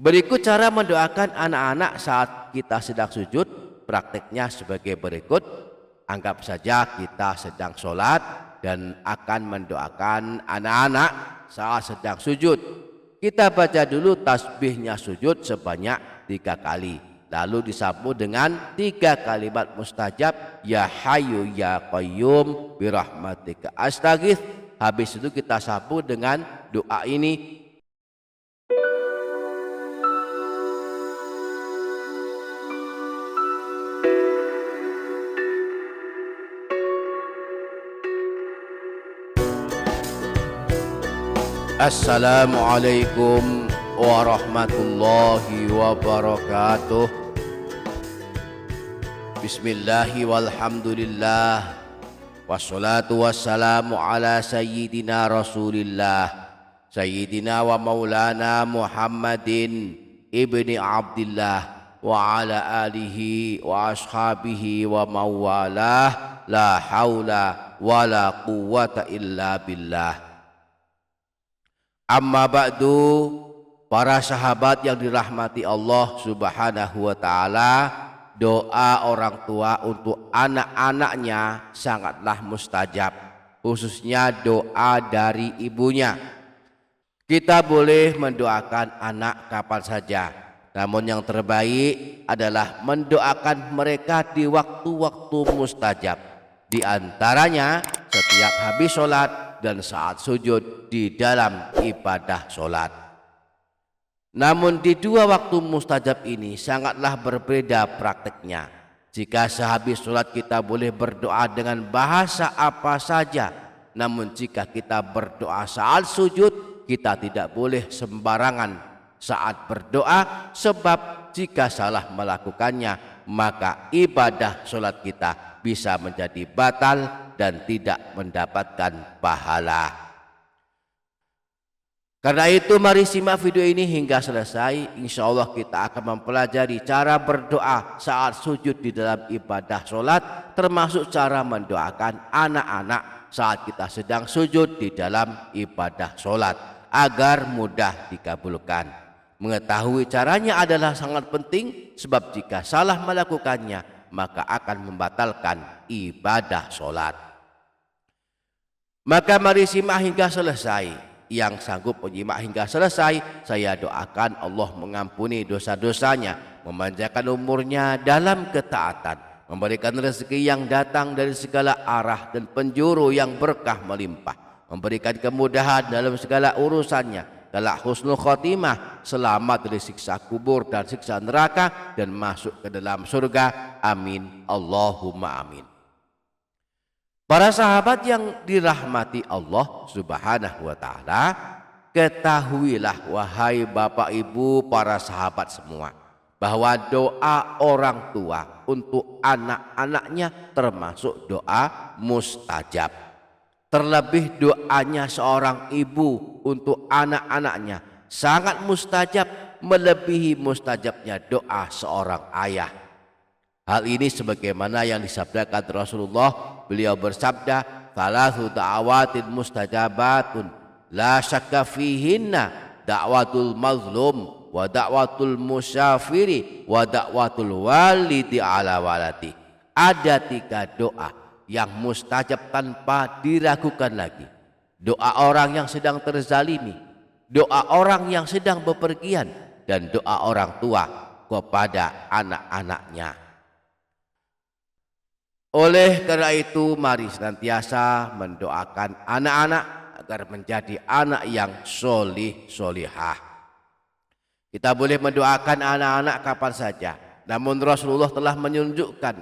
Berikut cara mendoakan anak-anak saat kita sedang sujud. Prakteknya sebagai berikut. Anggap saja kita sedang sholat dan akan mendoakan anak-anak saat sedang sujud. Kita baca dulu tasbihnya sujud sebanyak 3 kali. Lalu disambung dengan 3 kalimat mustajab. Ya Hayyu Ya Qayyum birahmatika astaghits. Habis itu kita sambung dengan doa ini. Assalamualaikum warahmatullahi wabarakatuh. Bismillahi walhamdulillah. Wassalatu wassalamu ala sayyidina Rasulillah Sayyidina wa maulana Muhammadin ibni Abdillah wa ala alihi wa ashabihi wa mawalah. La haula wa la quwwata illa billah. Amma ba'du, para sahabat yang dirahmati Allah Subhanahu wa ta'ala, doa orang tua untuk anak-anaknya sangatlah mustajab, khususnya doa dari ibunya. Kita boleh mendoakan anak kapan saja, namun yang terbaik adalah mendoakan mereka di waktu-waktu mustajab. Di antaranya setiap habis sholat dan saat sujud di dalam ibadah sholat. Namun di 2 waktu mustajab ini sangatlah berbeda prakteknya. Jika sehabis sholat kita boleh berdoa dengan bahasa apa saja, namun jika kita berdoa saat sujud, kita tidak boleh sembarangan saat berdoa, sebab jika salah melakukannya maka ibadah sholat kita bisa menjadi batal dan tidak mendapatkan pahala. Karena itu mari simak video ini hingga selesai. Insya Allah kita akan mempelajari cara berdoa saat sujud di dalam ibadah sholat, termasuk cara mendoakan anak-anak saat kita sedang sujud di dalam ibadah sholat, agar mudah dikabulkan. Mengetahui caranya adalah sangat penting, sebab jika salah melakukannya maka akan membatalkan ibadah sholat. Maka mari simak hingga selesai. Yang sanggup menyimak hingga selesai, saya doakan Allah mengampuni dosa-dosanya, memanjangkan umurnya dalam ketaatan, memberikan rezeki yang datang dari segala arah dan penjuru yang berkah melimpah, memberikan kemudahan dalam segala urusannya, kelak husnul khotimah, selamat dari siksa kubur dan siksa neraka, dan masuk ke dalam surga. Amin Allahumma amin. Para sahabat yang dirahmati Allah Subhanahu wa ta'ala, ketahuilah wahai bapak ibu para sahabat semua, bahwa doa orang tua untuk anak-anaknya termasuk doa mustajab. Terlebih doanya seorang ibu untuk anak-anaknya sangat mustajab, melebihi mustajabnya doa seorang ayah. Hal ini sebagaimana yang disabdakan Rasulullah. Beliau bersabda, "Thalathu da'awatin mustajabatun la syakka fihinna da'watul mazlum wa da'watul musafiri wa da'watul walidi ala waladi." Ada 3 doa yang mustajab tanpa diragukan lagi. Doa orang yang sedang terzalimi, doa orang yang sedang bepergian, dan doa orang tua kepada anak-anaknya. Oleh karena itu mari senantiasa mendoakan anak-anak agar menjadi anak yang solih solihah. Kita boleh mendoakan anak-anak kapan saja, namun Rasulullah telah menunjukkan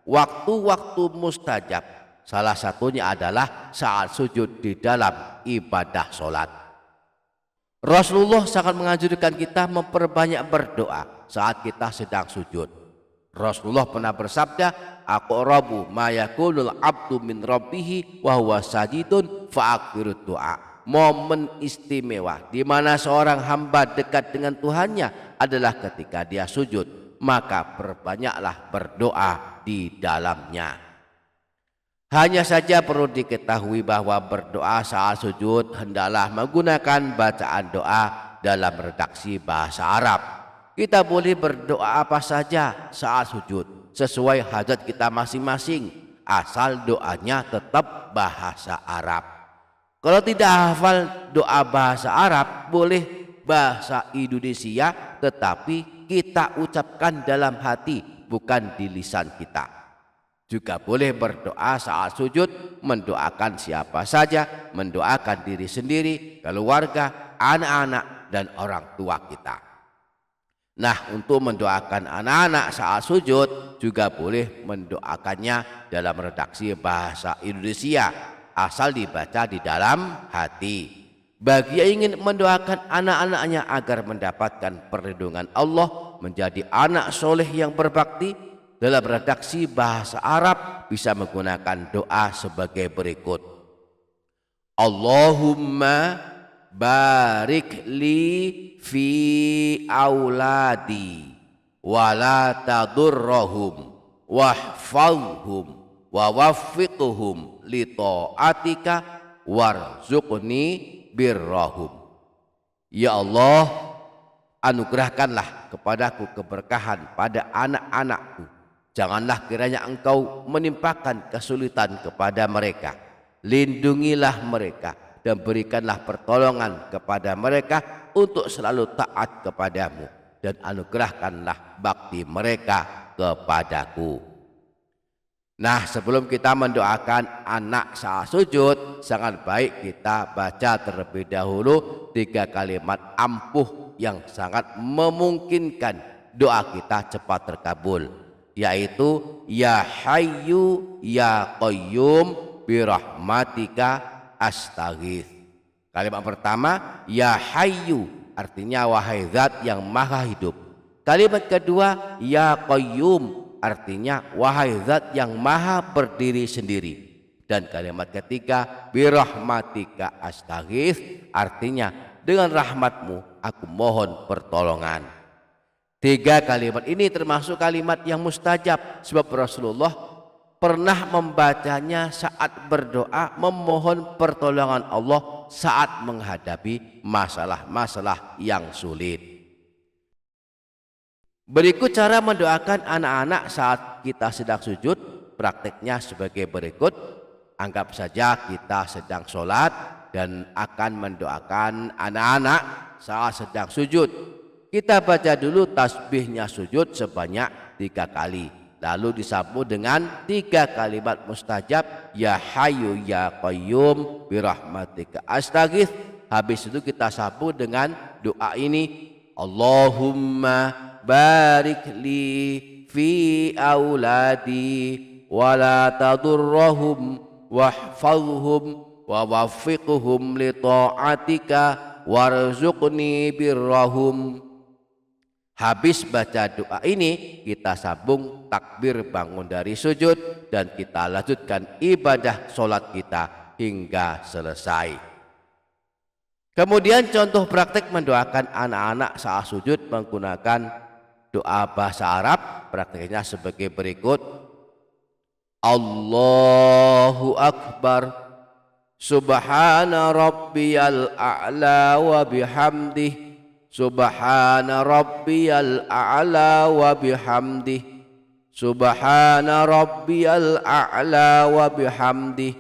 waktu-waktu mustajab. Salah satunya adalah saat sujud di dalam ibadah sholat. Rasulullah sangat menganjurkan kita memperbanyak berdoa saat kita sedang sujud. Rasulullah pernah bersabda, aqrabu ma yakunul abdu min rabbihi wa huwa sajidun fa'akthirud du'a. Momen istimewa di mana seorang hamba dekat dengan Tuhannya adalah ketika dia sujud, maka perbanyaklah berdoa di dalamnya. Hanya saja perlu diketahui bahwa berdoa saat sujud hendaklah menggunakan bacaan doa dalam redaksi bahasa Arab. Kita boleh berdoa apa saja saat sujud sesuai hajat kita masing-masing, asal doanya tetap bahasa Arab. Kalau tidak hafal doa bahasa Arab, boleh bahasa Indonesia, tetapi kita ucapkan dalam hati, bukan di lisan kita. Juga boleh berdoa saat sujud, mendoakan siapa saja, mendoakan diri sendiri, keluarga, anak-anak, dan orang tua kita. Nah, untuk mendoakan anak-anak saat sujud juga boleh mendoakannya dalam redaksi bahasa Indonesia, asal dibaca di dalam hati. Bagi yang ingin mendoakan anak-anaknya agar mendapatkan perlindungan Allah, menjadi anak soleh yang berbakti, dalam redaksi bahasa Arab bisa menggunakan doa sebagai berikut. Allahumma barik li fi auladi wa la tadurrahum wahfazhum wa waffiqhum li ta'atika warzuqni birrahum. Ya Allah, anugerahkanlah kepadaku keberkahan pada anak-anakku. Janganlah kiranya Engkau menimpakan kesulitan kepada mereka. Lindungilah mereka dan berikanlah pertolongan kepada mereka untuk selalu taat kepadamu, dan anugerahkanlah bakti mereka kepadaku. Nah, sebelum kita mendoakan anak saat sujud, sangat baik kita baca terlebih dahulu 3 kalimat ampuh yang sangat memungkinkan doa kita cepat terkabul, yaitu ya hayyu ya qayyum birahmatika astaghith. Kalimat pertama ya hayyu, artinya wahai zat yang maha hidup. Kalimat kedua ya qayyum, artinya wahai zat yang maha berdiri sendiri. Dan kalimat ketiga birahmatika astaghith, artinya dengan rahmatmu aku mohon pertolongan. 3 kalimat ini termasuk kalimat yang mustajab, sebab Rasulullah pernah membacanya saat berdoa memohon pertolongan Allah saat menghadapi masalah-masalah yang sulit. Berikut cara mendoakan anak-anak saat kita sedang sujud. Prakteknya sebagai berikut. Anggap saja kita sedang sholat dan akan mendoakan anak-anak saat sedang sujud. Kita baca dulu tasbihnya sujud sebanyak 3 kali. Lalu disambung dengan 3 kalimat mustajab ya hayyu ya qayyum birahmatika astaghith. Habis itu kita sambung dengan doa ini, Allahumma barik li fi auladi wa la tadurrahum wahfazhum wa waffiqhum li ta'atika warzuqni birrahum. Habis baca doa ini, kita sambung takbir bangun dari sujud dan kita lanjutkan ibadah sholat kita hingga selesai. Kemudian contoh praktek mendoakan anak-anak saat sujud menggunakan doa bahasa Arab. Prakteknya sebagai berikut. Allahu Akbar, Subhana Rabbiyal A'la wa bihamdih, Subhana Rabbiyal A'la wa bihamdih, Subhana Rabbiyal A'la wa bihamdih,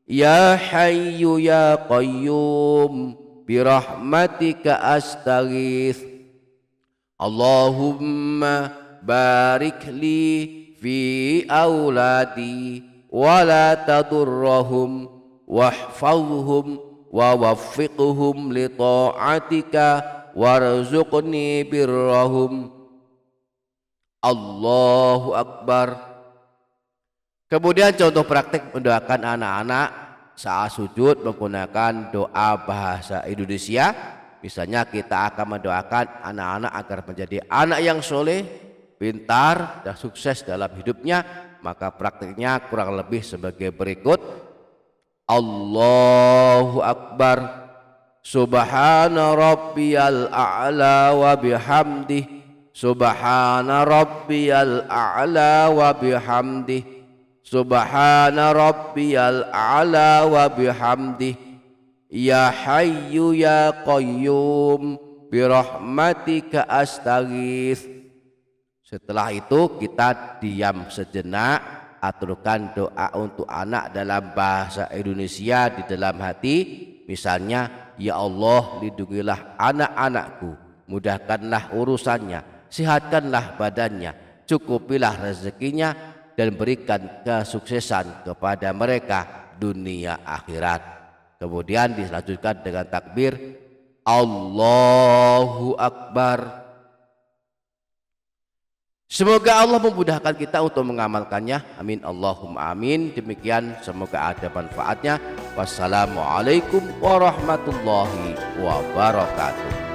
Ya Hayyu Ya Qayyum birahmatika astaghith, Allahumma barik li fi auladi wa la tadurrahum wahfazhum wa waffiqhum li ta'atika warzuqni birrahum. Allahu Akbar. Kemudian contoh praktik mendoakan anak-anak saat sujud menggunakan doa bahasa Indonesia. Misalnya kita akan mendoakan anak-anak agar menjadi anak yang soleh, pintar, dan sukses dalam hidupnya. Maka praktiknya kurang lebih sebagai berikut. Allahu Akbar, Subhana Rabbiyal A'la wa bihamdih, Subhana Rabbiyal A'la wa bihamdih, Subhana Rabbiyal A'la wa bihamdih, Ya Hayyu Ya Qayyum birahmatika astaghits. Setelah itu kita diam sejenak, aturkan doa untuk anak dalam bahasa Indonesia di dalam hati. Misalnya, ya Allah, lindungilah anak-anakku, mudahkanlah urusannya, sehatkanlah badannya, cukupilah rezekinya, dan berikan kesuksesan kepada mereka dunia akhirat. Kemudian dilanjutkan dengan takbir Allahu Akbar. Semoga Allah memudahkan kita untuk mengamalkannya. Amin Allahumma amin. Demikian, semoga ada manfaatnya. Wassalamualaikum warahmatullahi wabarakatuh.